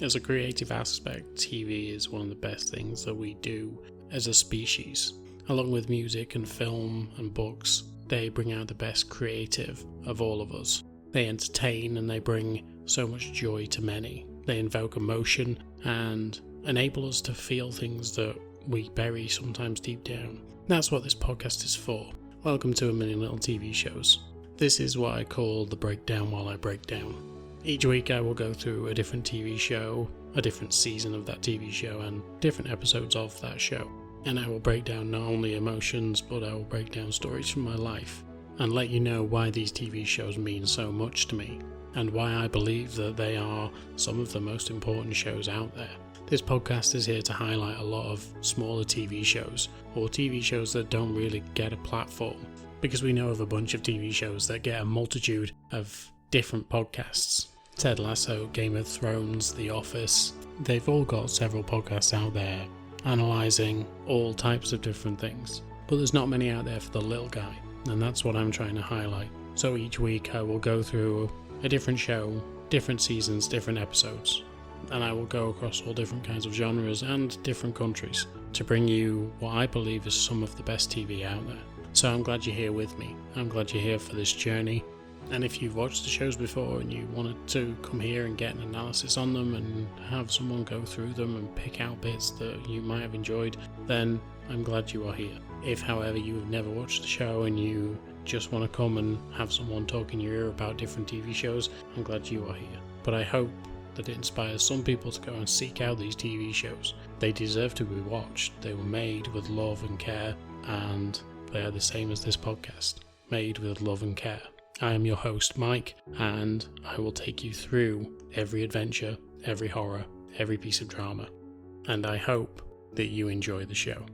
As a creative aspect, TV is one of the best things that we do as a species. Along with music and film and books, they bring out the best creative of all of us. They entertain and they bring so much joy to many. They invoke emotion and enable us to feel things that we bury sometimes deep down. That's what this podcast is for. Welcome to A Million Little TV Shows. This is what I call the breakdown while I break down. Each week I will go through a different TV show, a different season of that TV show, and different episodes of that show. And I will break down not only emotions, but I will break down stories from my life, and let you know why these TV shows mean so much to me, and why I believe that they are some of the most important shows out there. This podcast is here to highlight a lot of smaller TV shows, or TV shows that don't really get a platform, because we know of a bunch of TV shows that get a multitude of different podcasts. Ted Lasso, Game of Thrones, The Office, they've all got several podcasts out there analysing all types of different things. But there's not many out there for the little guy, and that's what I'm trying to highlight. So each week I will go through a different show, different seasons, different episodes, and I will go across all different kinds of genres and different countries to bring you what I believe is some of the best TV out there. So I'm glad you're here with me. I'm glad you're here for this journey. And if you've watched the shows before and you wanted to come here and get an analysis on them and have someone go through them and pick out bits that you might have enjoyed, then I'm glad you are here. If, however, you have never watched the show and you just want to come and have someone talk in your ear about different TV shows, I'm glad you are here. But I hope that it inspires some people to go and seek out these TV shows. They deserve to be watched. They were made with love and care, and they are the same as this podcast, made with love and care. I am your host, Mike, and I will take you through every adventure, every horror, every piece of drama, and I hope that you enjoy the show.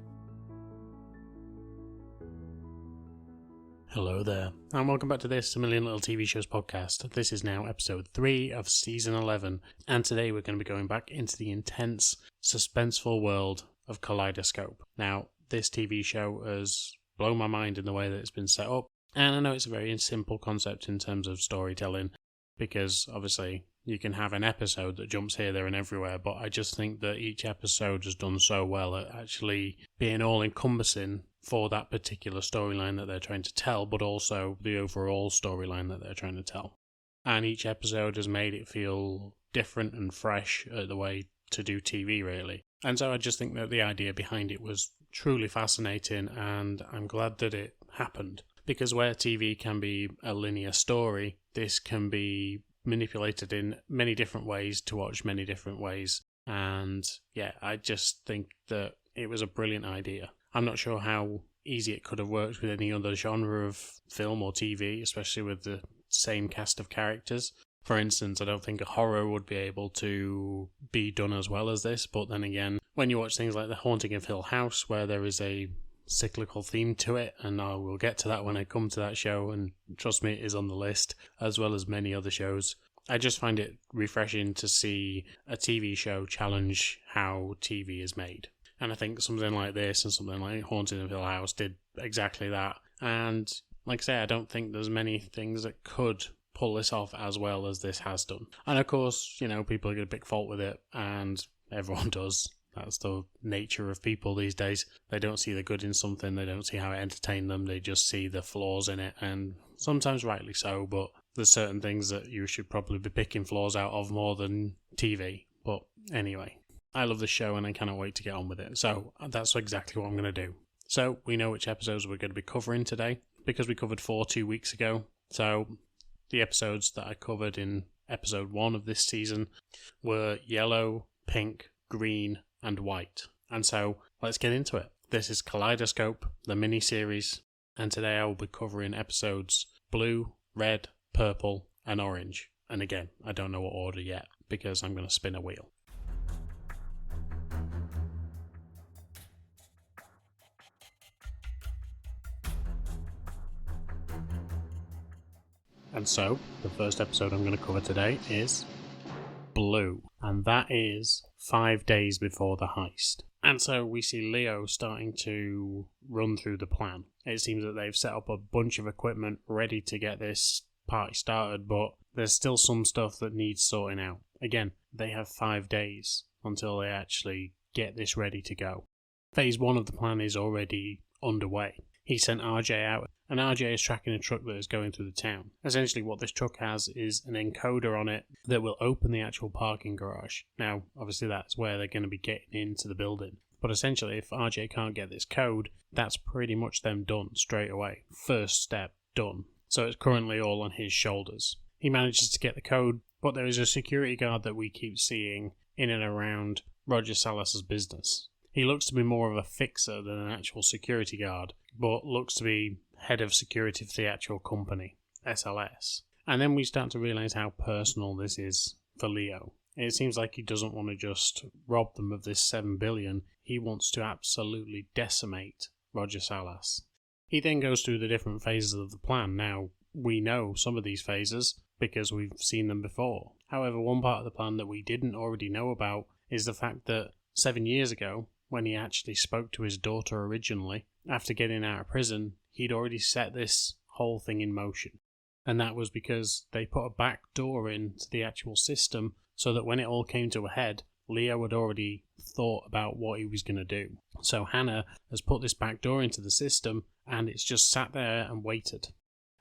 Hello there, and welcome back to this A Million Little TV Shows podcast. This is now episode 3 of season 11, and today we're going to be going back into the intense, suspenseful world of Kaleidoscope. Now, this TV show has blown my mind in the way that it's been set up. And I know it's a very simple concept in terms of storytelling, because obviously you can have an episode that jumps here, there and everywhere, but I just think that each episode has done so well at actually being all-encompassing for that particular storyline that they're trying to tell, but also the overall storyline that they're trying to tell. And each episode has made it feel different and fresh at the way to do TV, really. And so I just think that the idea behind it was truly fascinating, and I'm glad that it happened. Because where TV can be a linear story, this can be manipulated in many different ways to watch many different ways. And yeah, I just think that it was a brilliant idea. I'm not sure how easy it could have worked with any other genre of film or TV, especially with the same cast of characters. For instance, I don't think a horror would be able to be done as well as this, but then again, when you watch things like The Haunting of Hill House, where there is a cyclical theme to it, and I will get to that when I come to that show, and trust me, it is on the list, as well as many other shows. I just find it refreshing to see a TV show challenge how TV is made. And I think something like this and something like Haunting of Hill House did exactly that. And like I say, I don't think there's many things that could pull this off as well as this has done. And of course, you know, people are going to pick fault with it, and everyone does. That's the nature of people these days. They don't see the good in something, they don't see how it entertained them, they just see the flaws in it, and sometimes rightly so, but there's certain things that you should probably be picking flaws out of more than TV. But anyway, I love the show and I cannot wait to get on with it, so that's exactly what I'm going to do. So we know which episodes we're going to be covering today, because we covered 4 2 weeks ago. So the episodes that I covered in episode 1 of this season were yellow, pink, green, and white. And so let's get into it. This is Kaleidoscope, the mini-series, and today I will be covering episodes blue, red, purple, and orange. And again, I don't know what order yet, because I'm going to spin a wheel. And so, the first episode I'm going to cover today is Blue, and that is 5 days before the heist. And so we see Leo starting to run through the plan. It seems that they've set up a bunch of equipment ready to get this party started, but there's still some stuff that needs sorting out. Again, they have 5 days until they actually get this ready to go. Phase 1 of the plan is already underway. He sent RJ out, and RJ is tracking a truck that is going through the town. Essentially what this truck has is an encoder on it that will open the actual parking garage. Now, obviously that's where they're going to be getting into the building. But essentially, if RJ can't get this code, that's pretty much them done straight away. First step, done. So it's currently all on his shoulders. He manages to get the code, but there is a security guard that we keep seeing in and around Roger Salas's business. He looks to be more of a fixer than an actual security guard, but looks to be head of security for the actual company, SLS. And then we start to realise how personal this is for Leo. It seems like he doesn't want to just rob them of this 7 billion, he wants to absolutely decimate Roger Salas. He then goes through the different phases of the plan. Now, we know some of these phases because we've seen them before. However, one part of the plan that we didn't already know about is the fact that 7 years ago, when he actually spoke to his daughter originally, after getting out of prison, he'd already set this whole thing in motion. And that was because they put a back door into the actual system so that when it all came to a head, Leo had already thought about what he was going to do. So Hannah has put this back door into the system and it's just sat there and waited.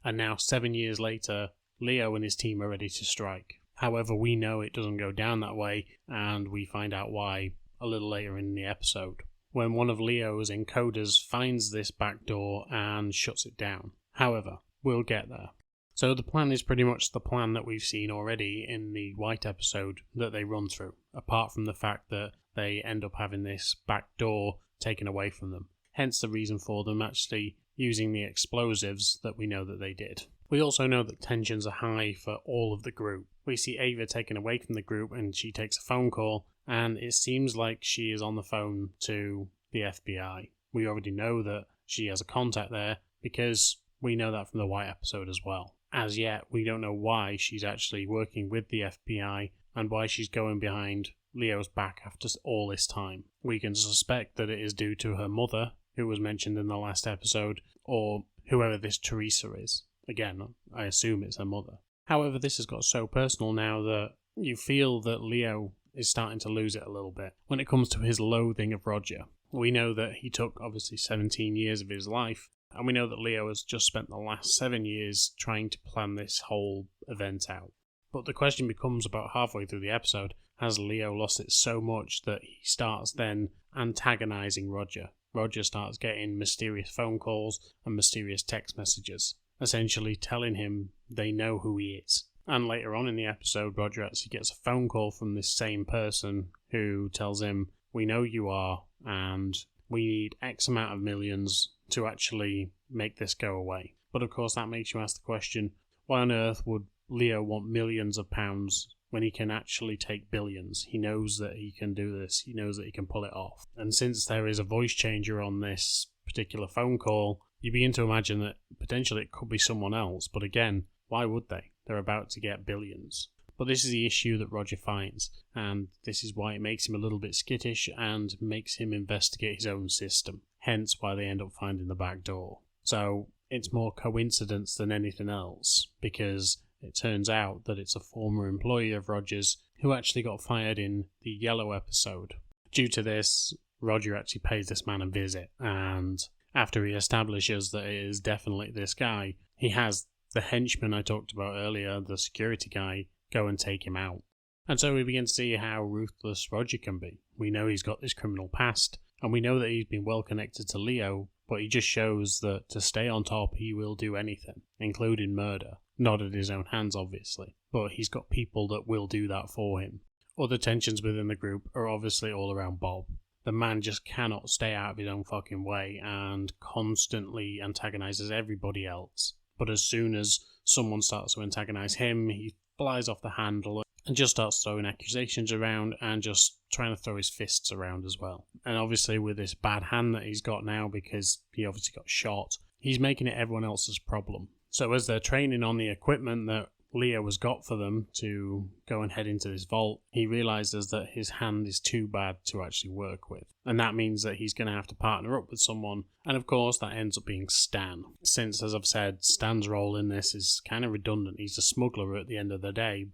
And now 7 years later, Leo and his team are ready to strike. However, we know it doesn't go down that way, and we find out why a little later in the episode, when one of Leo's encoders finds this back door and shuts it down. However, we'll get there. So the plan is pretty much the plan that we've seen already in the White episode that they run through, apart from the fact that they end up having this back door taken away from them. Hence the reason for them actually using the explosives that we know that they did. We also know that tensions are high for all of the group. We see Ava taken away from the group and she takes a phone call, and it seems like she is on the phone to the FBI. We already know that she has a contact there because we know that from the White episode as well. As yet, we don't know why she's actually working with the FBI and why she's going behind Leo's back after all this time. We can suspect that it is due to her mother, who was mentioned in the last episode, or whoever this Teresa is. Again, I assume it's her mother. However, this has got so personal now that you feel that Leo is starting to lose it a little bit when it comes to his loathing of Roger. We know that he took, obviously, 17 years of his life, and we know that Leo has just spent the last 7 years trying to plan this whole event out. But the question becomes about halfway through the episode, has Leo lost it so much that he starts then antagonising Roger? Roger starts getting mysterious phone calls and mysterious text messages, essentially telling him they know who he is. And later on in the episode, Roger actually gets a phone call from this same person who tells him, we know you are, and we need X amount of millions to actually make this go away. But of course that makes you ask the question, why on earth would Leo want millions of pounds when he can actually take billions? He knows that he can do this, he knows that he can pull it off. And since there is a voice changer on this particular phone call, you begin to imagine that potentially it could be someone else, but again, why would they? They're about to get billions. But this is the issue that Roger finds, and this is why it makes him a little bit skittish and makes him investigate his own system. Hence why they end up finding the back door. So it's more coincidence than anything else, because it turns out that it's a former employee of Roger's who actually got fired in the Yellow episode. Due to this, Roger actually pays this man a visit, and after he establishes that it is definitely this guy, he has the henchman I talked about earlier, the security guy, go and take him out. And so we begin to see how ruthless Roger can be. We know he's got this criminal past, and we know that he's been well connected to Leo, but he just shows that to stay on top he will do anything, including murder. Not at his own hands, obviously, but he's got people that will do that for him. Other tensions within the group are obviously all around Bob. The man just cannot stay out of his own fucking way and constantly antagonises everybody else. But as soon as someone starts to antagonise him, he flies off the handle and just starts throwing accusations around and just trying to throw his fists around as well. And obviously with this bad hand that he's got now, because he obviously got shot, he's making it everyone else's problem. So as they're training on the equipment that Leo has got for them to go and head into this vault, he realizes that his hand is too bad to actually work with. And that means that he's going to have to partner up with someone. And of course, that ends up being Stan. Since, as I've said, Stan's role in this is kind of redundant. He's a smuggler at the end of the day,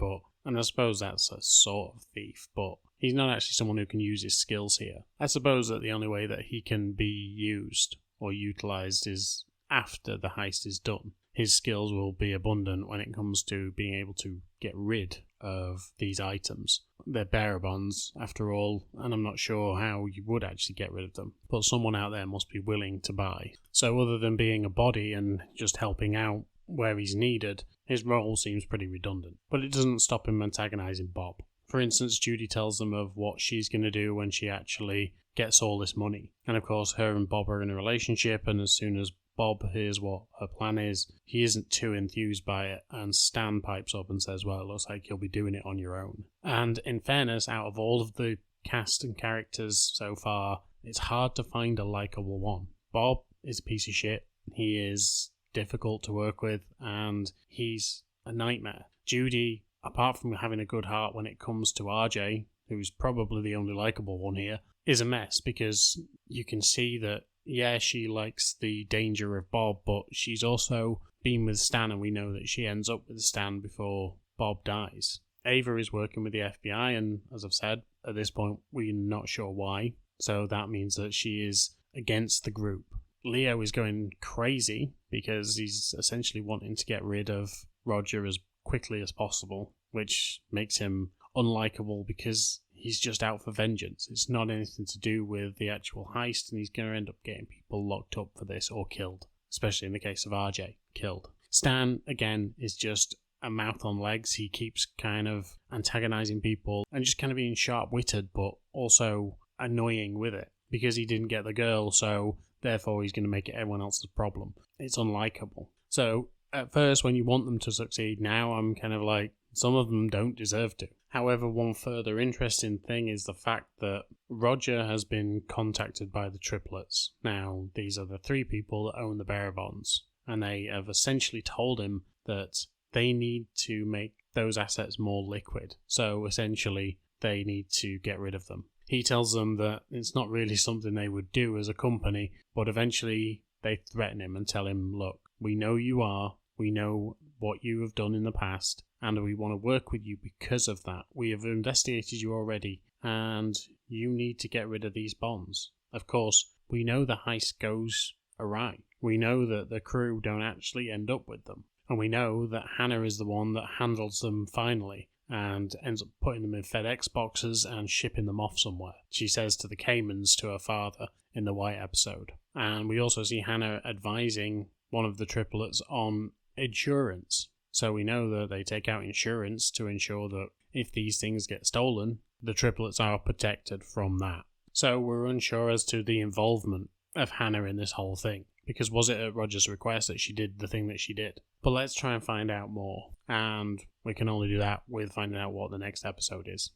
and I suppose that's a sort of thief, but he's not actually someone who can use his skills here. I suppose that the only way that he can be used or utilized is after the heist is done. His skills will be abundant when it comes to being able to get rid of these items. They're bearer bonds, after all, and I'm not sure how you would actually get rid of them. But someone out there must be willing to buy. So other than being a body and just helping out where he's needed, his role seems pretty redundant. But it doesn't stop him antagonizing Bob. For instance, Judy tells them of what she's going to do when she actually gets all this money. And of course, her and Bob are in a relationship, and as soon as Bob hears what her plan is, he isn't too enthused by it, and Stan pipes up and says, well, it looks like you'll be doing it on your own. And in fairness, out of all of the cast and characters so far, it's hard to find a likeable one. Bob is a piece of shit. He is difficult to work with, and he's a nightmare. Judy, apart from having a good heart when it comes to RJ, who's probably the only likeable one here, is a mess, because you can see that yeah, she likes the danger of Bob, but she's also been with Stan, and we know that she ends up with Stan before Bob dies. Ava is working with the FBI, and as I've said, at this point, we're not sure why. So that means that she is against the group. Leo is going crazy because he's essentially wanting to get rid of Roger as quickly as possible, which makes him unlikable because he's just out for vengeance. It's not anything to do with the actual heist, and he's going to end up getting people locked up for this or killed, especially in the case of RJ, killed. Stan, again, is just a mouth on legs. He keeps kind of antagonizing people and just kind of being sharp-witted, but also annoying with it because he didn't get the girl, so therefore he's going to make it everyone else's problem. It's unlikable. So at first, when you want them to succeed, now I'm kind of like, some of them don't deserve to. However, one further interesting thing is the fact that Roger has been contacted by the triplets. Now, these are the three people that own the bearer bonds, and they have essentially told him that they need to make those assets more liquid. So essentially, they need to get rid of them. He tells them that it's not really something they would do as a company, but eventually they threaten him and tell him, look, we know you are, we know what you have done in the past, and we want to work with you because of that. We have investigated you already, and you need to get rid of these bonds. Of course, we know the heist goes awry. We know that the crew don't actually end up with them. And we know that Hannah is the one that handles them finally and ends up putting them in FedEx boxes and shipping them off somewhere. She says to the Caymans to her father in the White episode. And we also see Hannah advising one of the triplets on insurance. So we know that they take out insurance to ensure that if these things get stolen, the triplets are protected from that. So we're unsure as to the involvement of Hannah in this whole thing, because was it at Roger's request that she did the thing that she did? But let's try and find out more, and we can only do that with finding out what the next episode is.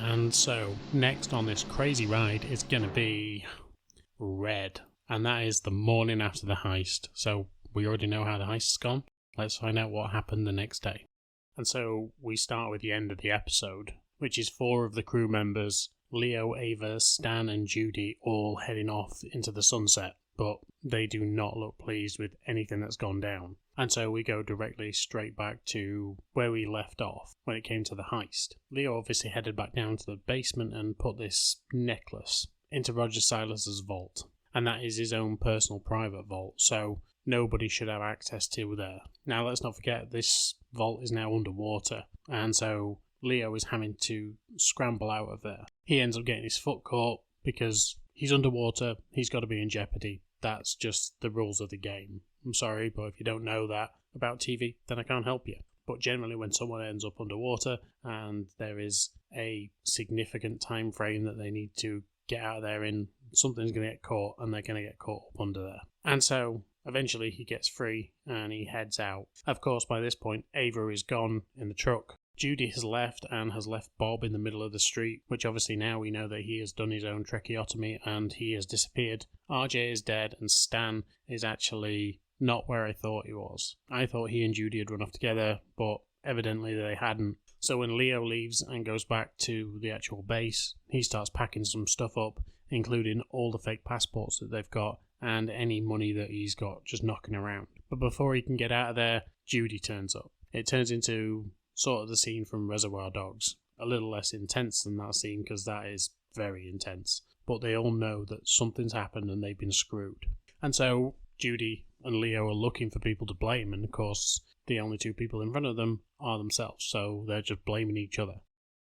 And so, next on this crazy ride is going to be Red. And that is the morning after the heist. So, we already know how the heist's gone. Let's find out what happened the next day. And so, we start with the end of the episode, which is 4 of the crew members, Leo, Ava, Stan and Judy, all heading off into the sunset. But they do not look pleased with anything that's gone down. And so we go directly straight back to where we left off when it came to the heist. Leo obviously headed back down to the basement and put this necklace into Roger Silas's vault. And that is his own personal private vault, so nobody should have access to there. Now let's not forget, this vault is now underwater, and so Leo is having to scramble out of there. He ends up getting his foot caught because he's underwater, he's got to be in jeopardy. That's just the rules of the game. I'm sorry, but if you don't know that about TV, then I can't help you. But generally when someone ends up underwater and there is a significant time frame that they need to get out of there in, something's going to get caught and they're going to get caught up under there. And so eventually he gets free and he heads out. Of course, by this point, Ava is gone in the truck Judy has left and has left Bob in the middle of the street, which obviously now we know that he has done his own tracheotomy and he has disappeared. RJ is dead and Stan is actually not where I thought he was. I thought he and Judy had run off together, but evidently they hadn't. So when Leo leaves and goes back to the actual base, he starts packing some stuff up, including all the fake passports that they've got and any money that he's got just knocking around. But before he can get out of there, Judy turns up. It turns into sort of the scene from Reservoir Dogs. A little less intense than that scene because that is very intense. But they all know that something's happened and they've been screwed. And so Judy and Leo are looking for people to blame, and of course the only two people in front of them are themselves, so they're just blaming each other.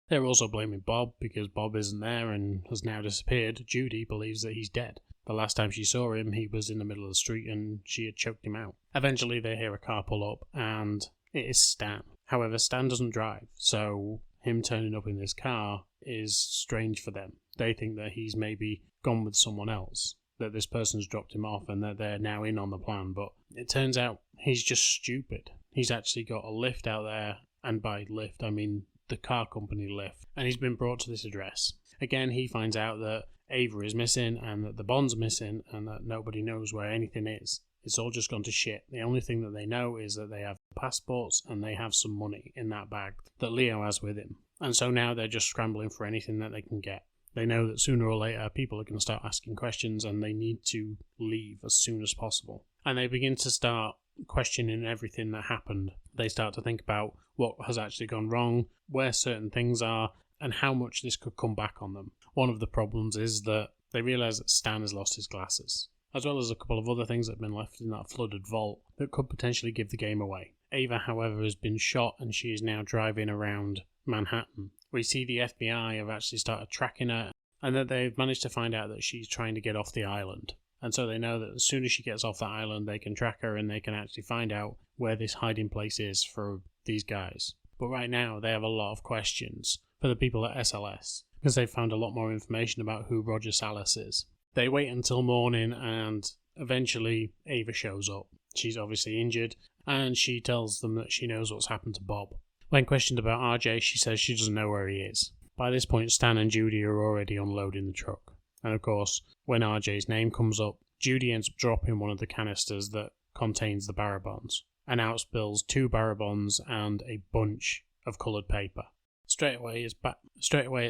They're also blaming Bob because Bob isn't there and has now disappeared. Judy believes that he's dead. The last time she saw him, he was in the middle of the street and she had choked him out. Eventually they hear a car pull up and it is Stan. However, Stan doesn't drive, so him turning up in this car is strange for them. They think that he's maybe gone with someone else, that this person's dropped him off and that they're now in on the plan, but it turns out he's just stupid. He's actually got a lift out there, and by lift I mean the car company lift, and he's been brought to this address. Again, he finds out that Ava is missing and that the bond's missing and that nobody knows where anything is. It's all just gone to shit. The only thing that they know is that they have passports and they have some money in that bag that Leo has with him. And so now they're just scrambling for anything that they can get. They know that sooner or later people are going to start asking questions and they need to leave as soon as possible. And they begin to start questioning everything that happened. They start to think about what has actually gone wrong, where certain things are, and how much this could come back on them. One of the problems is that they realise that Stan has lost his glasses, as well as a couple of other things that have been left in that flooded vault that could potentially give the game away. Ava, however, has been shot and she is now driving around Manhattan. We see the FBI have actually started tracking her and that they've managed to find out that she's trying to get off the island. And so they know that as soon as she gets off that island, they can track her and they can actually find out where this hiding place is for these guys. But right now, they have a lot of questions for the people at SLS, because they've found a lot more information about who Roger Salas is. They wait until morning and eventually Ava shows up. She's obviously injured and she tells them that she knows what's happened to Bob. When questioned about RJ, she says she doesn't know where he is. By this point, Stan and Judy are already unloading the truck. And of course, when RJ's name comes up, Judy ends up dropping one of the canisters that contains the barabons, and out spills 2 barabons and a bunch of coloured paper. Straight away, it's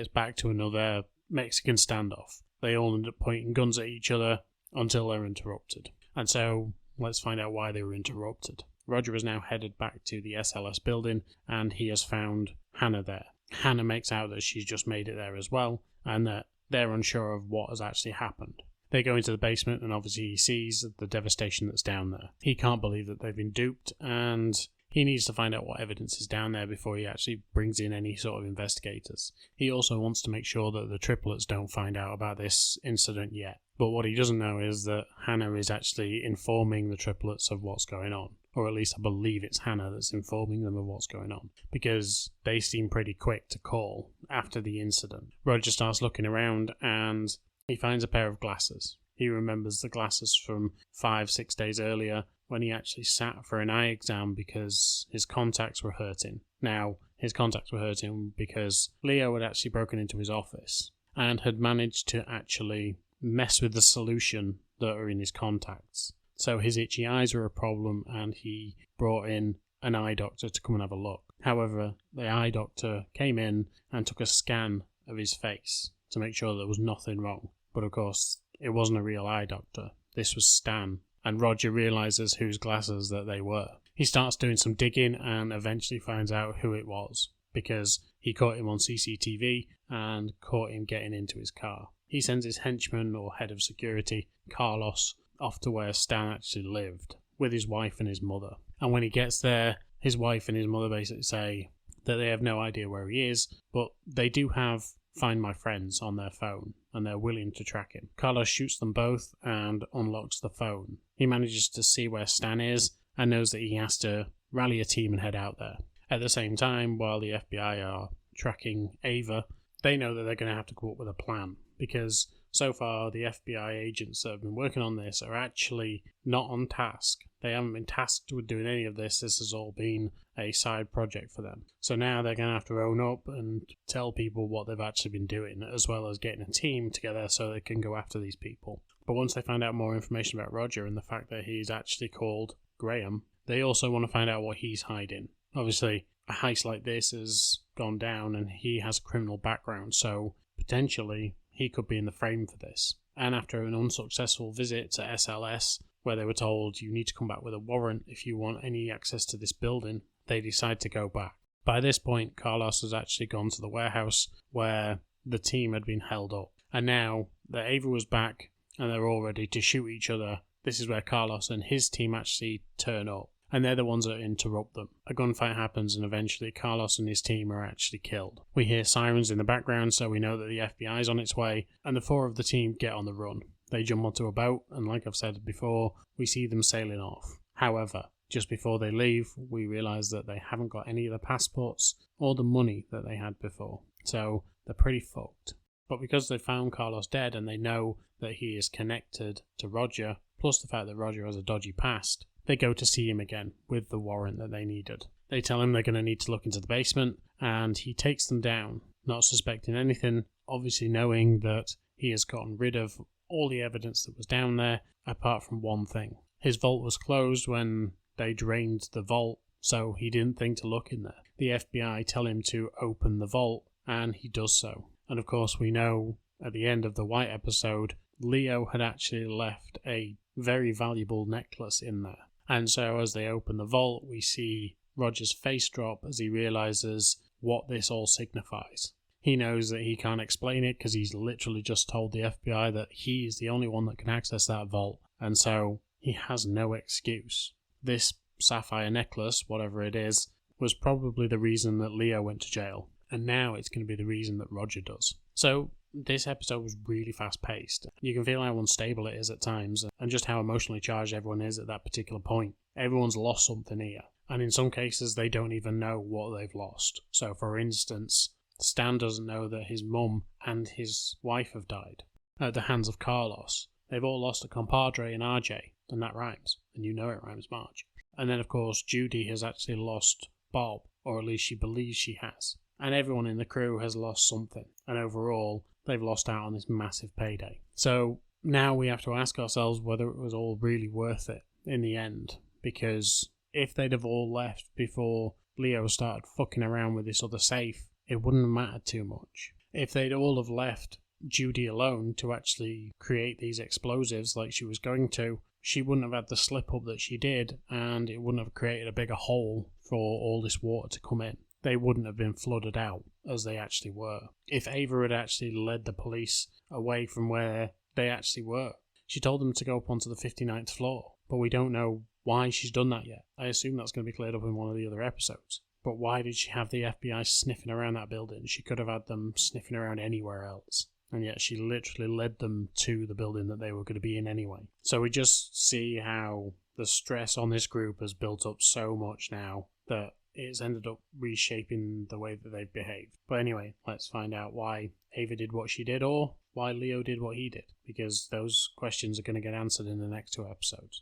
back to another Mexican standoff. They all end up pointing guns at each other until they're interrupted. And so, let's find out why they were interrupted. Roger is now headed back to the SLS building, and he has found Hannah there. Hannah makes out that she's just made it there as well, and that they're unsure of what has actually happened. They go into the basement and obviously he sees the devastation that's down there. He can't believe that they've been duped and he needs to find out what evidence is down there before he actually brings in any sort of investigators. He also wants to make sure that the triplets don't find out about this incident yet. But what he doesn't know is that Hannah is actually informing the triplets of what's going on. Or at least I believe it's Hannah that's informing them of what's going on, because they seem pretty quick to call after the incident. Roger starts looking around and he finds a pair of glasses. He remembers the glasses from 5-6 days earlier when he actually sat for an eye exam because his contacts were hurting. Now, his contacts were hurting because Leo had actually broken into his office and had managed to actually mess with the solution that are in his contacts. So his itchy eyes were a problem and he brought in an eye doctor to come and have a look. However, the eye doctor came in and took a scan of his face to make sure there was nothing wrong. But of course, it wasn't a real eye doctor. This was Stan. And Roger realises whose glasses that they were. He starts doing some digging and eventually finds out who it was, because he caught him on CCTV and caught him getting into his car. He sends his henchman or head of security, Carlos, off to where Stan actually lived, with his wife and his mother. And when he gets there, his wife and his mother basically say that they have no idea where he is, but they do have Find My Friends on their phone, and they're willing to track him. Carlos shoots them both and unlocks the phone. He manages to see where Stan is and knows that he has to rally a team and head out there. At the same time, while the FBI are tracking Ava, they know that they're going to have to come up with a plan, because so far the FBI agents that have been working on this are actually not on task. They haven't been tasked with doing any of this. This has all been a side project for them. So now they're going to have to own up and tell people what they've actually been doing, as well as getting a team together so they can go after these people. But once they find out more information about Roger and the fact that he's actually called Graham, they also want to find out what he's hiding. Obviously, a heist like this has gone down and he has a criminal background, so potentially he could be in the frame for this. And after an unsuccessful visit to SLS, where they were told you need to come back with a warrant if you want any access to this building, they decide to go back. By this point, Carlos has actually gone to the warehouse where the team had been held up. And now that Ava was back and they're all ready to shoot each other, this is where Carlos and his team actually turn up. And they're the ones that interrupt them. A gunfight happens and eventually Carlos and his team are actually killed. We hear sirens in the background, so we know that the FBI is on its way, and the 4 of the team get on the run. They jump onto a boat, and like I've said before, we see them sailing off. However, just before they leave, we realise that they haven't got any of the passports or the money that they had before. So they're pretty fucked. But because they found Carlos dead and they know that he is connected to Roger, plus the fact that Roger has a dodgy past, they go to see him again with the warrant that they needed. They tell him they're going to need to look into the basement, and he takes them down, not suspecting anything, obviously knowing that he has gotten rid of all the evidence that was down there, apart from one thing. His vault was closed when they drained the vault, so he didn't think to look in there. The FBI tell him to open the vault, and he does so. And of course we know at the end of the White episode, Leo had actually left a very valuable necklace in there. And so as they open the vault, we see Roger's face drop as he realises what this all signifies. He knows that he can't explain it because he's literally just told the FBI that he is the only one that can access that vault, and so he has no excuse. This sapphire necklace, whatever it is, was probably the reason that Leo went to jail, and now it's going to be the reason that Roger does. So this episode was really fast-paced. You can feel how unstable it is at times, and just how emotionally charged everyone is at that particular point. Everyone's lost something here, and in some cases they don't even know what they've lost. So for instance, Stan doesn't know that his mum and his wife have died at the hands of Carlos. They've all lost a compadre in RJ, and that rhymes, and you know it rhymes March. And then of course Judy has actually lost Bob, or at least she believes she has. And everyone in the crew has lost something, and overall they've lost out on this massive payday. So now we have to ask ourselves whether it was all really worth it in the end, because if they'd have all left before Leo started fucking around with this other safe, it wouldn't have mattered too much. If they'd all have left Judy alone to actually create these explosives like she was going to, she wouldn't have had the slip up that she did, and it wouldn't have created a bigger hole for all this water to come in. They wouldn't have been flooded out as they actually were. If Ava had actually led the police away from where they actually were, she told them to go up onto the 59th floor, but we don't know why she's done that yet. I assume that's going to be cleared up in one of the other episodes. But why did she have the FBI sniffing around that building? She could have had them sniffing around anywhere else. And yet she literally led them to the building that they were going to be in anyway. So we just see how the stress on this group has built up so much now that it's ended up reshaping the way that they've behaved. But anyway, let's find out why Ava did what she did, or why Leo did what he did, because those questions are going to get answered in the next 2 episodes.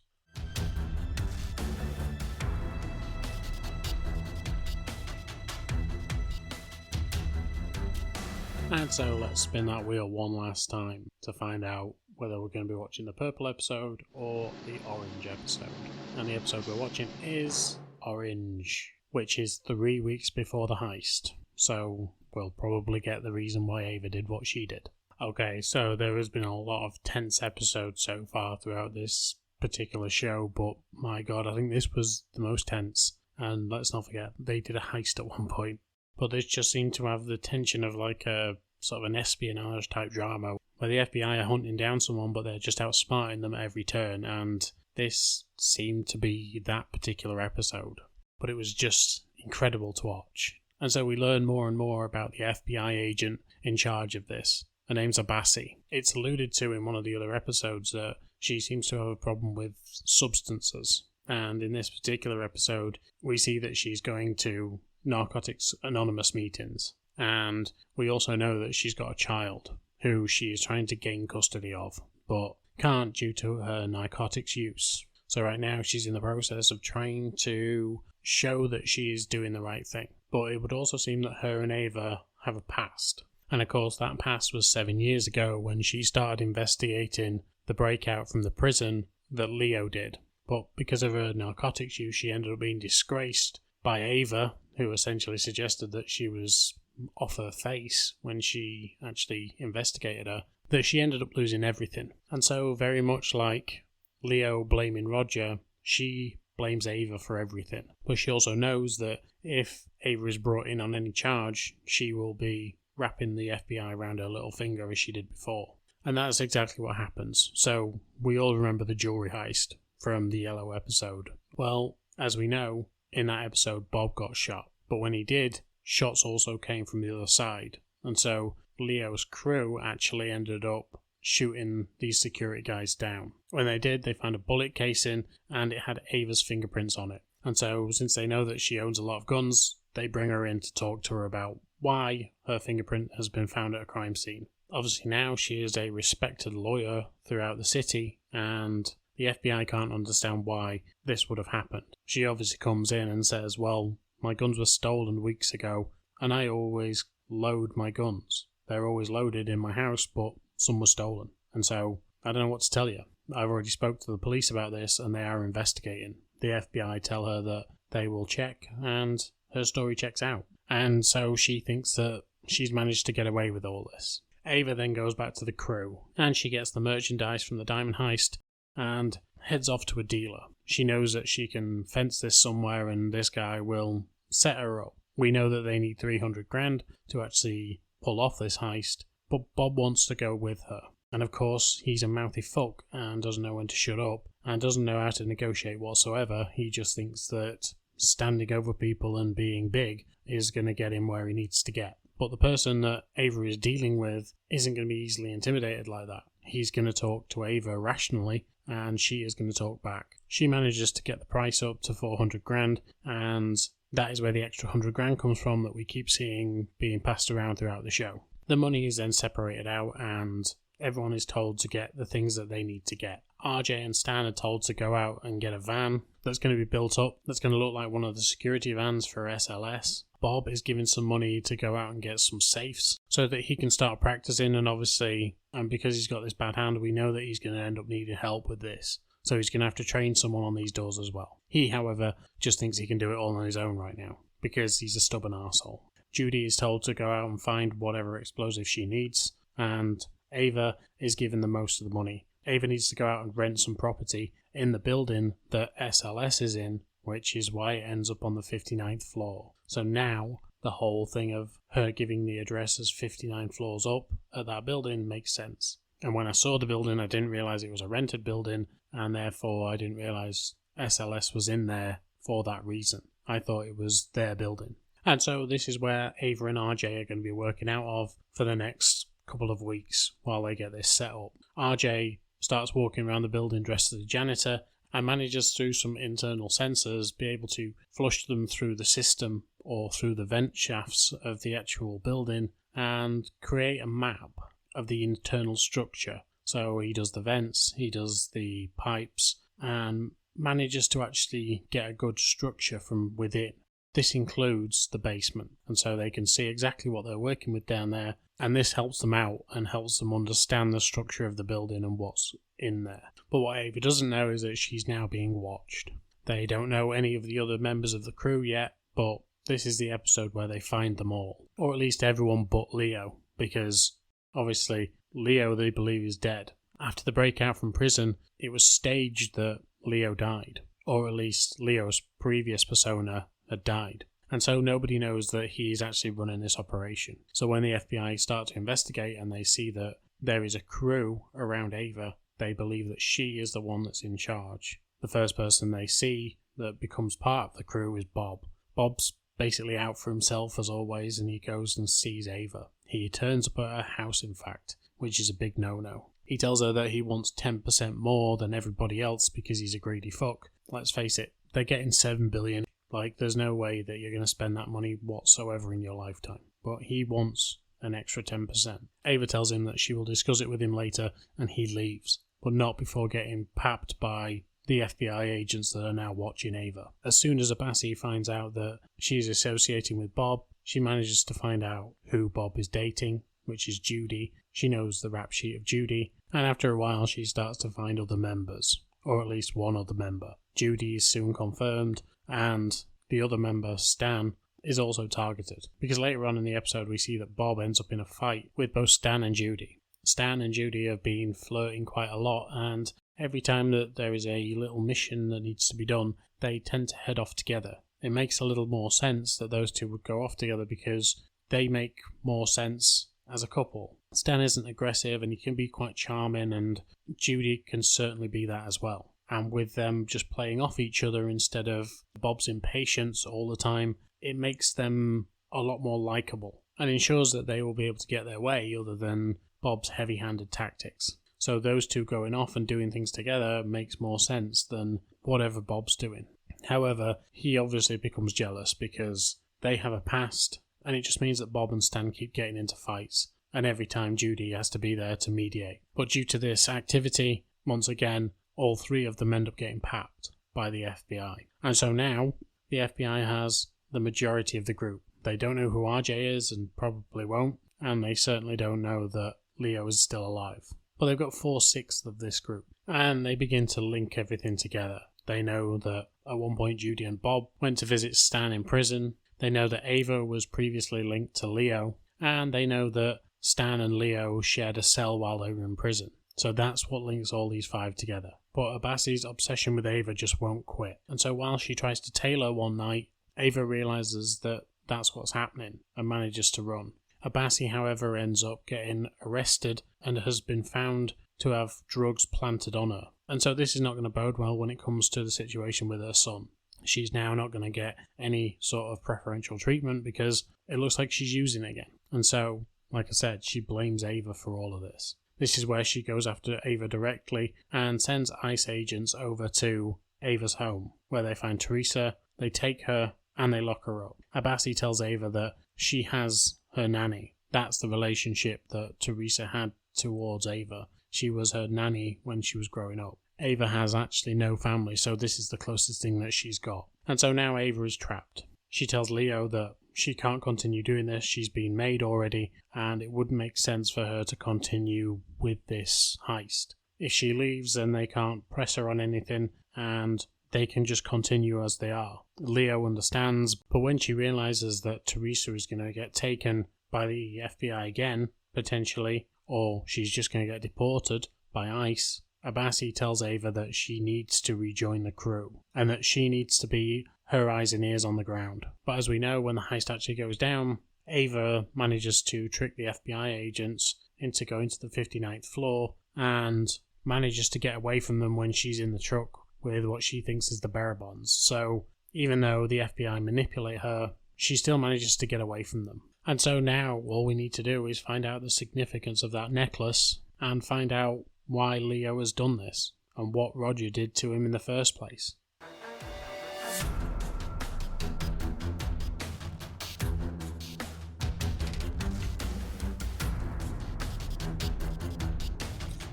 And so let's spin that wheel one last time to find out whether we're going to be watching the purple episode or the orange episode. And the episode we're watching is Orange, which is 3 weeks before the heist. So we'll probably get the reason why Ava did what she did. Okay, so there has been a lot of tense episodes so far throughout this particular show, but my god, I think this was the most tense. And let's not forget, they did a heist at one point. But this just seemed to have the tension of like a sort of an espionage type drama, where the FBI are hunting down someone but they're just outsmarting them at every turn, and this seemed to be that particular episode. But it was just incredible to watch. And so we learn more and more about the FBI agent in charge of this. Her name's Abassi. It's alluded to in one of the other episodes that she seems to have a problem with substances. And in this particular episode, we see that she's going to Narcotics Anonymous meetings. And we also know that she's got a child. who she is trying to gain custody of, but can't due to her narcotics use. So right now she's in the process of trying to show that she is doing the right thing. But it would also seem that her and Ava have a past. And of course that past was 7 years ago when she started investigating the breakout from the prison that Leo did. But because of her narcotics use, she ended up being disgraced by Ava, who essentially suggested that she was off her face when she actually investigated her, that she ended up losing everything. And so very much like Leo blaming Roger, she blames Ava for everything. But she also knows that if Ava is brought in on any charge, she will be wrapping the FBI around her little finger as she did before. And that's exactly what happens. So we all remember the jewelry heist from the Yellow episode. Well, as we know, in that episode Bob got shot. But when he did, shots also came from the other side. And so Leo's crew actually ended up shooting these security guys down. When they did, they found a bullet casing and it had Ava's fingerprints on it. And so since they know that she owns a lot of guns, they bring her in to talk to her about why her fingerprint has been found at a crime scene. Obviously now she is a respected lawyer throughout the city, and the FBI can't understand why this would have happened. She obviously comes in and says, well, my guns were stolen weeks ago, and I always load my guns. They're always loaded in my house, but some were stolen. And so, I don't know what to tell you. I've already spoke to the police about this, and they are investigating. The FBI tell her that they will check, and her story checks out. And so she thinks that she's managed to get away with all this. Ava then goes back to the crew, and she gets the merchandise from the diamond heist, and heads off to a dealer. She knows that she can fence this somewhere, and this guy will set her up. We know that they need 300 grand to actually pull off this heist, but Bob wants to go with her. And of course, he's a mouthy fuck and doesn't know when to shut up and doesn't know how to negotiate whatsoever. He just thinks that standing over people and being big is going to get him where he needs to get. But the person that Ava is dealing with isn't going to be easily intimidated like that. He's going to talk to Ava rationally, and she is going to talk back. She manages to get the price up to 400 grand, and that is where the extra 100 grand comes from that we keep seeing being passed around throughout the show. The money is then separated out, and everyone is told to get the things that they need to get. RJ and Stan are told to go out and get a van that's going to be built up, that's going to look like one of the security vans for SLS. Bob is given some money to go out and get some safes so that he can start practicing, and obviously, and because he's got this bad hand, we know that he's going to end up needing help with this. So he's going to have to train someone on these doors as well. He, however, just thinks he can do it all on his own right now because he's a stubborn arsehole. Judy is told to go out and find whatever explosive she needs, and Ava is given the most of the money. Ava needs to go out and rent some property in the building that SLS is in, which is why it ends up on the 59th floor. So now the whole thing of her giving the address as 59 floors up at that building makes sense. And when I saw the building, I didn't realise it was a rented building, and therefore I didn't realise SLS was in there for that reason. I thought it was their building. And so this is where Ava and RJ are going to be working out of for the next couple of weeks while they get this set up. RJ starts walking around the building dressed as a janitor and manages through some internal sensors be able to flush them through the system or through the vent shafts of the actual building and create a map of the internal structure. So he does the vents, he does the pipes, and manages to actually get a good structure from within. This includes the basement, and so they can see exactly what they're working with down there, and this helps them out and helps them understand the structure of the building and what's in there. But what Ava doesn't know is that she's now being watched. They don't know any of the other members of the crew yet, but this is the episode where they find them all. Or at least everyone but Leo, because obviously Leo they believe is dead. After the breakout from prison, it was staged that Leo died, or at least Leo's previous persona had died. And so nobody knows that he's actually running this operation. So when the FBI start to investigate and they see that there is a crew around Ava, they believe that she is the one that's in charge. The first person they see that becomes part of the crew is Bob. Bob's basically out for himself as always, and he goes and sees Ava. He turns up at her house, in fact, which is a big no-no. He tells her that he wants 10% more than everybody else because he's a greedy fuck. Let's face it, they're getting $7 billion. Like, there's no way that you're going to spend that money whatsoever in your lifetime. But he wants an extra 10%. Ava tells him that she will discuss it with him later, and he leaves, but not before getting papped by the FBI agents that are now watching Ava. As soon as Abassi finds out that she's associating with Bob, she manages to find out who Bob is dating, which is Judy. She knows the rap sheet of Judy, and after a while she starts to find other members, or at least one other member. Judy is soon confirmed, and the other member, Stan, is also targeted, because later on in the episode we see that Bob ends up in a fight with both Stan and Judy. Stan and Judy have been flirting quite a lot, and every time that there is a little mission that needs to be done, they tend to head off together. It makes a little more sense that those two would go off together because they make more sense as a couple. Stan isn't aggressive and he can be quite charming, and Judy can certainly be that as well. And with them just playing off each other instead of Bob's impatience all the time, it makes them a lot more likeable and ensures that they will be able to get their way other than Bob's heavy-handed tactics. So those two going off and doing things together makes more sense than whatever Bob's doing. However, he obviously becomes jealous because they have a past, and it just means that Bob and Stan keep getting into fights, and every time Judy has to be there to mediate. But due to this activity, once again, all three of them end up getting papped by the FBI. And so now, the FBI has the majority of the group. They don't know who RJ is, and probably won't, and they certainly don't know that Leo is still alive. But they've got 4/6 of this group, and they begin to link everything together. They know that at one point Judy and Bob went to visit Stan in prison. They know that Ava was previously linked to Leo, and they know that Stan and Leo shared a cell while they were in prison. So that's what links all these five together. But Abassi's obsession with Ava just won't quit, and so while she tries to tail her one night, Ava realises that that's what's happening and manages to run. Abassi, however, ends up getting arrested and has been found to have drugs planted on her. And so this is not going to bode well when it comes to the situation with her son. She's now not going to get any sort of preferential treatment because it looks like she's using it again. And so, like I said, she blames Ava for all of this. This is where she goes after Ava directly and sends ICE agents over to Ava's home, where they find Teresa, they take her, and they lock her up. Abassi tells Ava that she has her nanny. That's the relationship that Teresa had towards Ava. She was her nanny when she was growing up. Ava has actually no family, so this is the closest thing that she's got. And so now Ava is trapped. She tells Leo that she can't continue doing this, she's been made already, and it wouldn't make sense for her to continue with this heist. If she leaves, then they can't press her on anything, and they can just continue as they are. Leo understands, but when she realises that Teresa is going to get taken by the FBI again, potentially, or she's just going to get deported by ICE, Abassi tells Ava that she needs to rejoin the crew, and that she needs to be her eyes and ears on the ground. But as we know, when the heist actually goes down, Ava manages to trick the FBI agents into going to the 59th floor, and manages to get away from them when she's in the truck with what she thinks is the bearer bonds. So even though the FBI manipulate her, she still manages to get away from them. And so now all we need to do is find out the significance of that necklace and find out why Leo has done this and what Roger did to him in the first place.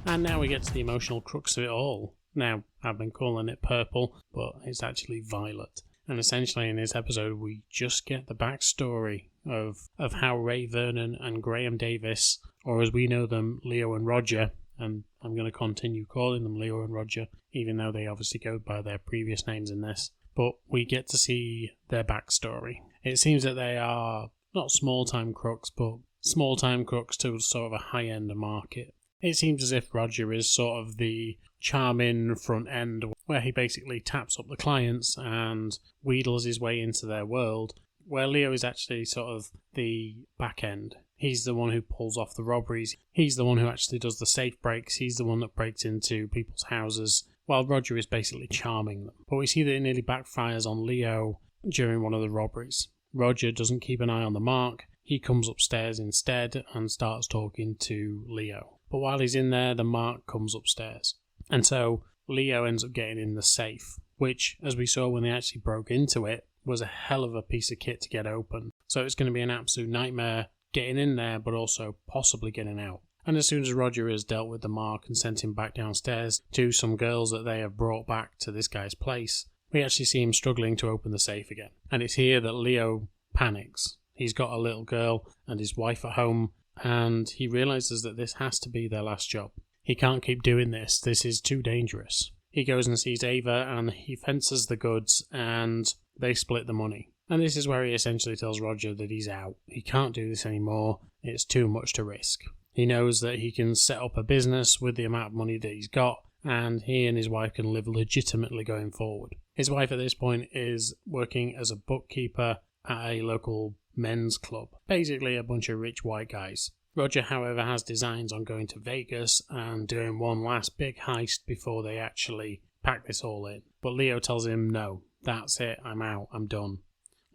And now we get to the emotional crux of it all. Now, I've been calling it purple, but it's actually violet. And essentially in this episode we just get the backstory of how Ray Vernon and Graham Davis, or as we know them, Leo and Roger, and I'm going to continue calling them Leo and Roger, even though they obviously go by their previous names in this, but we get to see their backstory. It seems that they are not small-time crooks, but small-time crooks to sort of a high-end market. It seems as if Roger is sort of the charming front end, where he basically taps up the clients and wheedles his way into their world, where Leo is actually sort of the back end. He's the one who pulls off the robberies. He's the one who actually does the safe breaks. He's the one that breaks into people's houses, while Roger is basically charming them. But we see that it nearly backfires on Leo during one of the robberies. Roger doesn't keep an eye on the mark. He comes upstairs instead and starts talking to Leo. But while he's in there, the mark comes upstairs. And so Leo ends up getting in the safe, which, as we saw when they actually broke into it, was a hell of a piece of kit to get open. So it's going to be an absolute nightmare getting in there, but also possibly getting out. And as soon as Roger has dealt with the mark and sent him back downstairs to some girls that they have brought back to this guy's place, we actually see him struggling to open the safe again. And it's here that Leo panics. He's got a little girl and his wife at home, and he realises that this has to be their last job. He can't keep doing this. This is too dangerous. He goes and sees Ava, and he fences the goods, and they split the money. And this is where he essentially tells Roger that he's out. He can't do this anymore. It's too much to risk. He knows that he can set up a business with the amount of money that he's got, and he and his wife can live legitimately going forward. His wife at this point is working as a bookkeeper at a local men's club. Basically a bunch of rich white guys. Roger, however, has designs on going to Vegas and doing one last big heist before they actually pack this all in. But Leo tells him, no, that's it, I'm out, I'm done.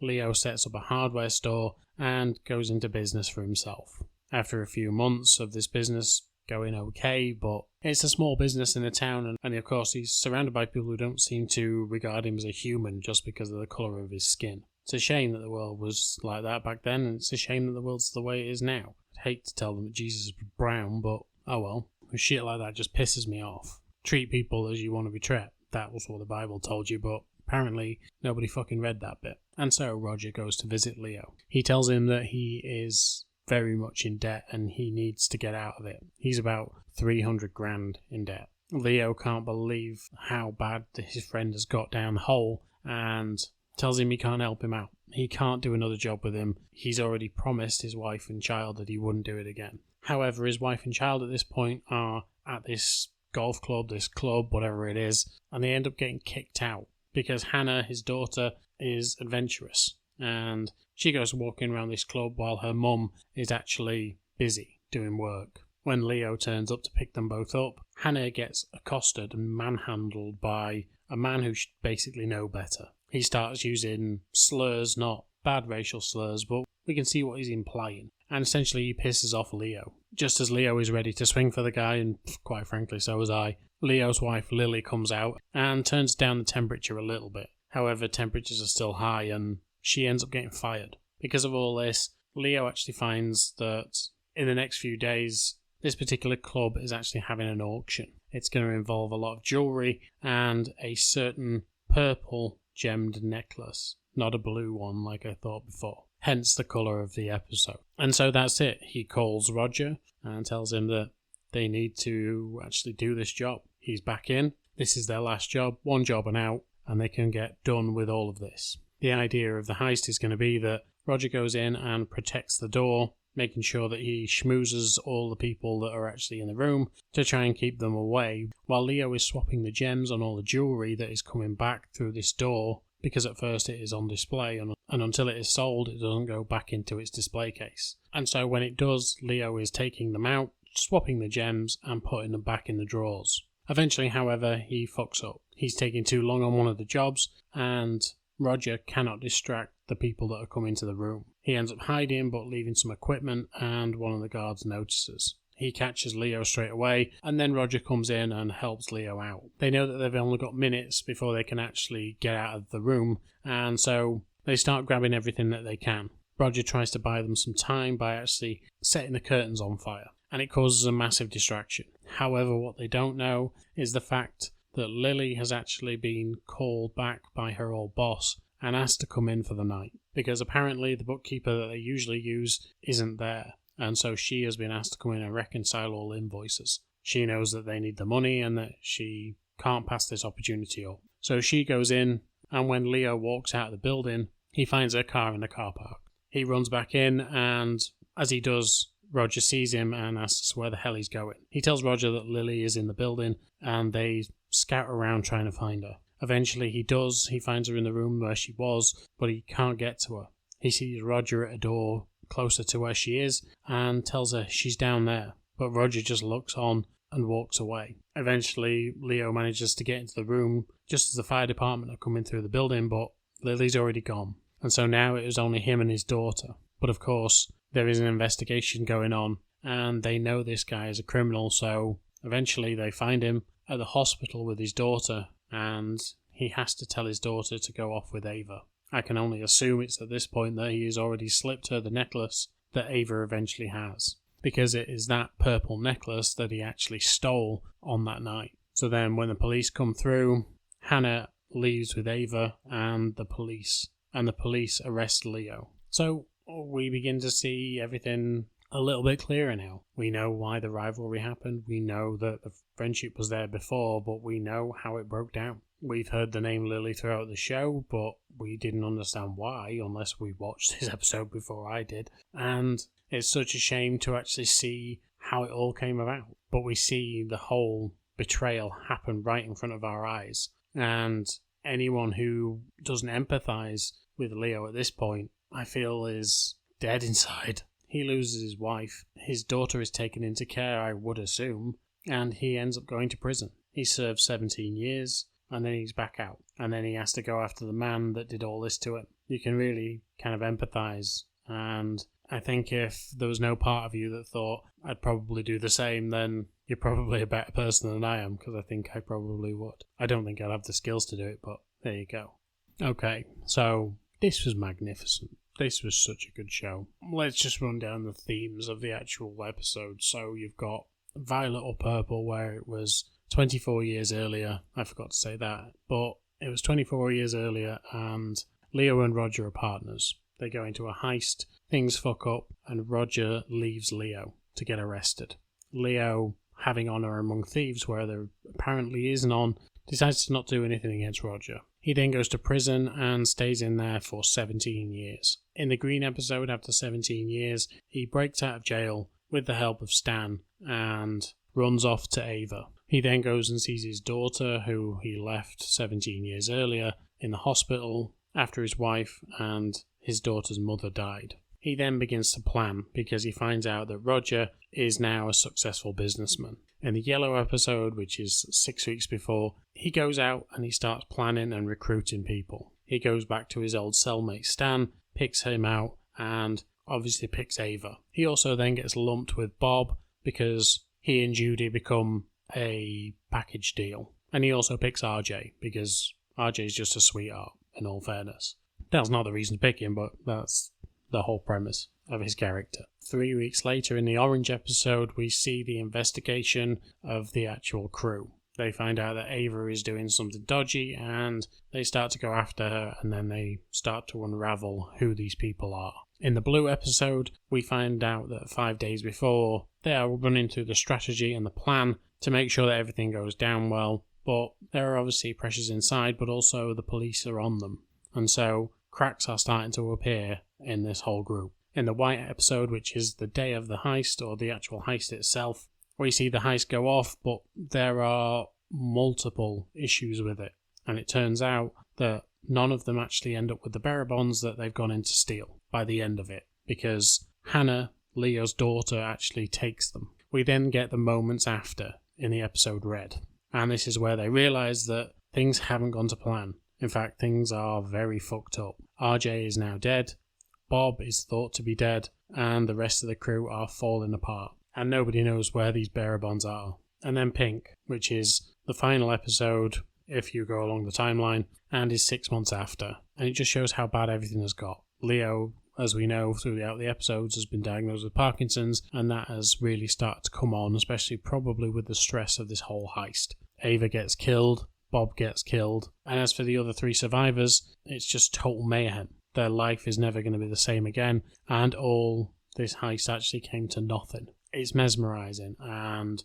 Leo sets up a hardware store and goes into business for himself. After a few months of this business going okay, but it's a small business in a town, and of course he's surrounded by people who don't seem to regard him as a human just because of the colour of his skin. It's a shame that the world was like that back then, and it's a shame that the world's the way it is now. I'd hate to tell them that Jesus is brown, but oh well. Shit like that just pisses me off. Treat people as you want to be treated. That was what the Bible told you, but apparently nobody fucking read that bit. And so Roger goes to visit Leo. He tells him that he is very much in debt and he needs to get out of it. He's about 300 grand in debt. Leo can't believe how bad his friend has got down the hole and tells him he can't help him out. He can't do another job with him. He's already promised his wife and child that he wouldn't do it again. However, his wife and child at this point are at this golf club, this club, whatever it is, and they end up getting kicked out because Hannah, his daughter, is adventurous. And she goes walking around this club while her mum is actually busy doing work. When Leo turns up to pick them both up, Hannah gets accosted and manhandled by a man who should basically know better. He starts using slurs, not bad racial slurs, but we can see what he's implying. And essentially he pisses off Leo. Just as Leo is ready to swing for the guy, and quite frankly so was I, Leo's wife Lily comes out and turns down the temperature a little bit. However, temperatures are still high and she ends up getting fired. Because of all this, Leo actually finds that in the next few days, this particular club is actually having an auction. It's going to involve a lot of jewellery and a certain purple gemmed necklace, not a blue one like I thought before. Hence the colour of the episode. And so that's it. He calls Roger and tells him that they need to actually do this job. He's back in. This is their last job, one job and out, and they can get done with all of this. The idea of the heist is going to be that Roger goes in and protects the door, making sure that he schmoozes all the people that are actually in the room to try and keep them away, while Leo is swapping the gems on all the jewellery that is coming back through this door, because at first it is on display, and until it is sold, it doesn't go back into its display case. And so when it does, Leo is taking them out, swapping the gems, and putting them back in the drawers. Eventually, however, he fucks up. He's taking too long on one of the jobs, and Roger cannot distract the people that are coming to the room. He ends up hiding but leaving some equipment, and one of the guards notices. He catches Leo straight away, and then Roger comes in and helps Leo out. They know that they've only got minutes before they can actually get out of the room, and so they start grabbing everything that they can. Roger tries to buy them some time by actually setting the curtains on fire, and it causes a massive distraction. However, what they don't know is the fact that Lily has actually been called back by her old boss and asked to come in for the night, because apparently the bookkeeper that they usually use isn't there, and so she has been asked to come in and reconcile all invoices. She knows that they need the money and that she can't pass this opportunity up. So she goes in, and when Leo walks out of the building, he finds her car in the car park. He runs back in, and as he does, Roger sees him and asks where the hell he's going. He tells Roger that Lily is in the building, and they scout around trying to find her. Eventually he does. He finds her in the room where she was, but he can't get to her. He sees Roger at a door closer to where she is and tells her she's down there, but Roger just looks on and walks away. Eventually Leo manages to get into the room just as the fire department are coming through the building, but Lily's already gone, and so now it is only him and his daughter. But of course there is an investigation going on and they know this guy is a criminal, so eventually they find him at the hospital with his daughter, and he has to tell his daughter to go off with Ava. I can only assume it's at this point that he has already slipped her the necklace that Ava eventually has, because it is that purple necklace that he actually stole on that night. So then when the police come through, Hannah leaves with Ava and the police arrest Leo. So we begin to see everything a little bit clearer now. We know why the rivalry happened. We know that the friendship was there before, but we know how it broke down. We've heard the name Lily throughout the show, but we didn't understand why unless we watched this episode before I did. And it's such a shame to actually see how it all came about. But we see the whole betrayal happen right in front of our eyes. And anyone who doesn't empathise with Leo at this point, I feel, is dead inside. He loses his wife. His daughter is taken into care, I would assume, and he ends up going to prison. He serves 17 years, and then he's back out. And then he has to go after the man that did all this to him. You can really kind of empathise. And I think if there was no part of you that thought I'd probably do the same, then you're probably a better person than I am, because I think I probably would. I don't think I'd have the skills to do it, but there you go. Okay, so this was magnificent. This was such a good show. Let's just run down the themes of the actual episode. So you've got Violet or Purple, where it was 24 years earlier. I forgot to say that. But it was 24 years earlier, and Leo and Roger are partners. They go into a heist, things fuck up, and Roger leaves Leo to get arrested. Leo, having honour among thieves where there apparently is none, decides to not do anything against Roger. He then goes to prison and stays in there for 17 years. In the Green episode, after 17 years, he breaks out of jail with the help of Stan and runs off to Ava. He then goes and sees his daughter, who he left 17 years earlier, in the hospital after his wife and his daughter's mother died. He then begins to plan because he finds out that Roger is now a successful businessman. In the Yellow episode, which is 6 weeks before, he goes out and he starts planning and recruiting people. He goes back to his old cellmate Stan, picks him out, and obviously picks Ava. He also then gets lumped with Bob because he and Judy become a package deal. And he also picks RJ because RJ is just a sweetheart, in all fairness. That's not the reason to pick him, but that's the whole premise of his character. 3 weeks later, in the Orange episode, we see the investigation of the actual crew. They find out that Ava is doing something dodgy, and they start to go after her, and then they start to unravel who these people are. In the Blue episode, we find out that 5 days before, they are running through the strategy and the plan to make sure that everything goes down well, but there are obviously pressures inside, but also the police are on them. And so cracks are starting to appear in this whole group. In the White episode, which is the day of the heist, or the actual heist itself, we see the heist go off, but there are multiple issues with it. And it turns out that none of them actually end up with the bearer bonds that they've gone in to steal by the end of it, because Hannah, Leo's daughter, actually takes them. We then get the moments after in the episode Red, and this is where they realise that things haven't gone to plan. In fact, things are very fucked up. RJ is now dead, Bob is thought to be dead, and the rest of the crew are falling apart, and nobody knows where these bearer bonds are. And then Pink, which is the final episode, if you go along the timeline, and is 6 months after, and it just shows how bad everything has got. Leo, as we know throughout the episodes, has been diagnosed with Parkinson's, and that has really started to come on, especially probably with the stress of this whole heist. Ava gets killed, Bob gets killed, and as for the other 3 survivors, it's just total mayhem. Their life is never going to be the same again, and all this heist actually came to nothing. It's mesmerising, and,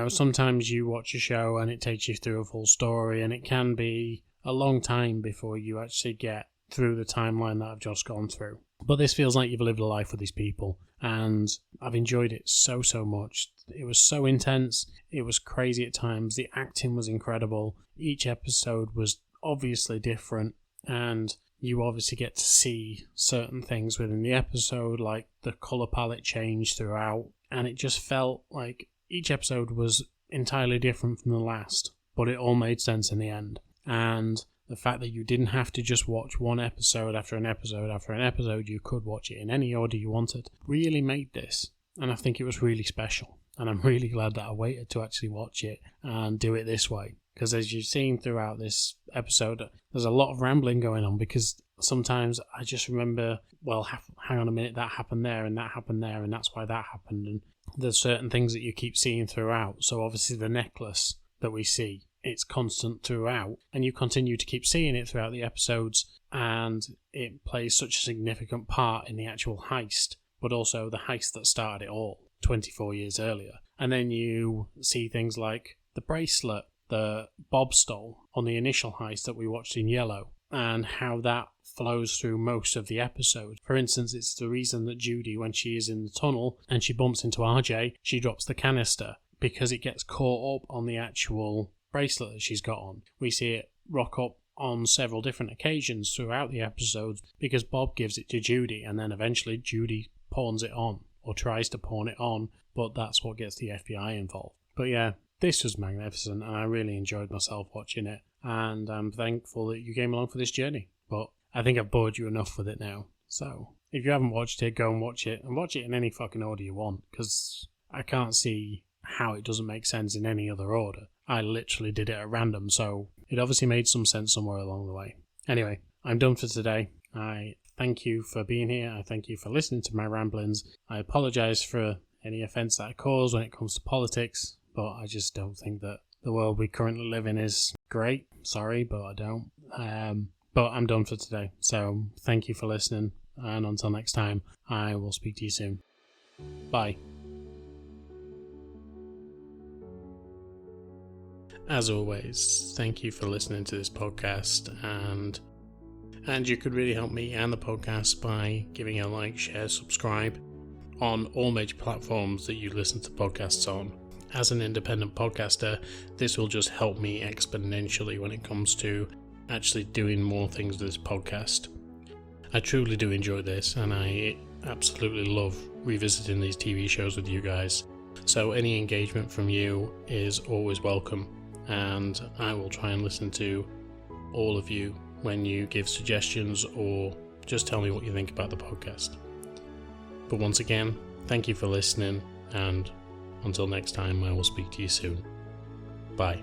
sometimes you watch a show and it takes you through a full story, and it can be a long time before you actually get through the timeline that I've just gone through. But this feels like you've lived a life with these people, and I've enjoyed it so much. It was so intense, it was crazy at times, the acting was incredible, each episode was obviously different, and you obviously get to see certain things within the episode, like the colour palette change throughout, and it just felt like each episode was entirely different from the last, but it all made sense in the end. And the fact that you didn't have to just watch one episode after an episode after an episode, you could watch it in any order you wanted, really made this. And I think it was really special. And I'm really glad that I waited to actually watch it and do it this way. Because as you've seen throughout this episode, there's a lot of rambling going on because sometimes I just remember, well, hang on a minute, that happened there and that happened there and that's why that happened. And there's certain things that you keep seeing throughout. So obviously the necklace that we see, it's constant throughout, and you continue to keep seeing it throughout the episodes, and it plays such a significant part in the actual heist, but also the heist that started it all 24 years earlier. And then you see things like the bracelet that Bob stole on the initial heist that we watched in Yellow, and how that flows through most of the episode. For instance, it's the reason that Judy, when she is in the tunnel and she bumps into RJ, she drops the canister, because it gets caught up on the actual bracelet that she's got on. We see it rock up on several different occasions throughout the episodes because Bob gives it to Judy, and then eventually Judy pawns it on, or tries to pawn it on, but that's what gets the FBI involved. But yeah, this was magnificent, and I really enjoyed myself watching it, and I'm thankful that you came along for this journey. But I think I've bored you enough with it now. So if you haven't watched it, go and watch it, and watch it in any fucking order you want, because I can't see how it doesn't make sense in any other order. I literally did it at random, so it obviously made some sense somewhere along the way. Anyway, I'm done for today. I thank you for being here. I thank you for listening to my ramblings. I apologise for any offence that I cause when it comes to politics, but I just don't think that the world we currently live in is great. Sorry, but I don't. But I'm done for today. So thank you for listening, and until next time, I will speak to you soon. Bye. As always, thank you for listening to this podcast, and you could really help me and the podcast by giving a like, share, subscribe on all major platforms that you listen to podcasts on. As an independent podcaster, this will just help me exponentially when it comes to actually doing more things with this podcast. I truly do enjoy this, and I absolutely love revisiting these TV shows with you guys. So any engagement from you is always welcome, and I will try and listen to all of you when you give suggestions or just tell me what you think about the podcast. But once again, thank you for listening, and until next time, I will speak to you soon. Bye.